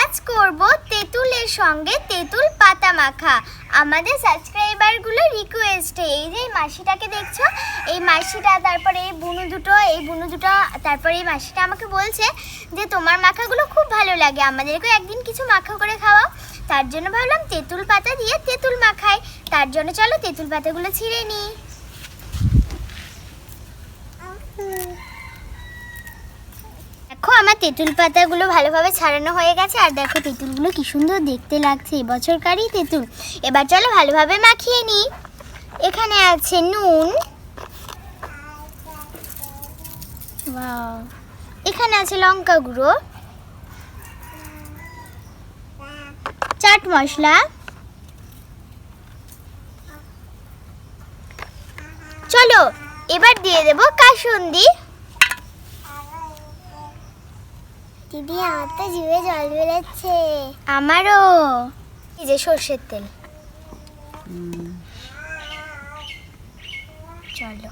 আজ করব তেঁতুলের সঙ্গে তেঁতুল পাতা মাখা। আমাদের সাবস্ক্রাইবারগুলো রিকোয়েস্টে এই যে মাসিটাকে দেখছো, এই মাসিটা, তারপরে এই বুনু দুটো, তারপরে এই মাসিটা আমাকে বলছে যে তোমার মাখাগুলো খুব ভালো লাগে, আমাদেরকেও একদিন কিছু মাখা করে খাওয়াও। তার জন্য ভাবলাম তেঁতুল পাতা দিয়ে তেঁতুল মাখাই। তার জন্য চলো তেঁতুল পাতাগুলো ছিঁড়ে নিই। দেখো আমার তেঁতুল পাতাগুলো ভালোভাবে ছাড়ানো হয়ে গেছে, আর দেখো তেঁতুলগুলো কি সুন্দর দেখতে লাগছে, এবছরকারই তেঁতুল। এবার চলো ভালোভাবে মাখিয়ে নিই। এখানে আছে নুন, ওয়াও, এখানে আছে লঙ্কা গুঁড়ো, চাট মশলা, চলো এবার দিয়ে দেব কাসুন্দি। দিদি আমার তো জিভে জল বেরোচ্ছে। আমারও। এই যে সর্ষের তেল। চলো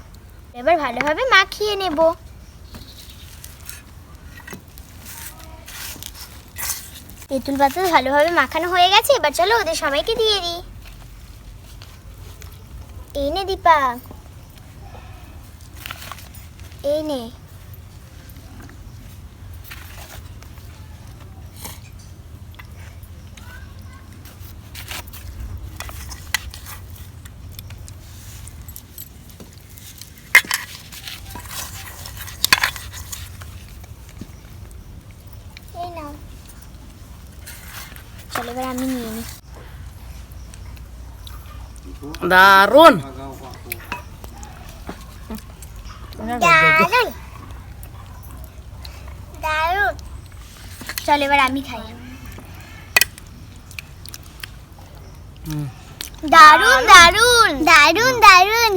এবার ভালোভাবে মাখিয়ে নেব। তেঁতুল পাতা ভালোভাবে মাখানো হয়ে গেছে, এবার চলো ওদের সবাইকে দিয়ে দিই। এই নে দীপা, এই নে। এই নাও। চলো এবার আমি নিয়ে নিই। দারুন দারুন দারুন। চলো এবার আমি খাই। দারুন দারুন দারুন দারুন।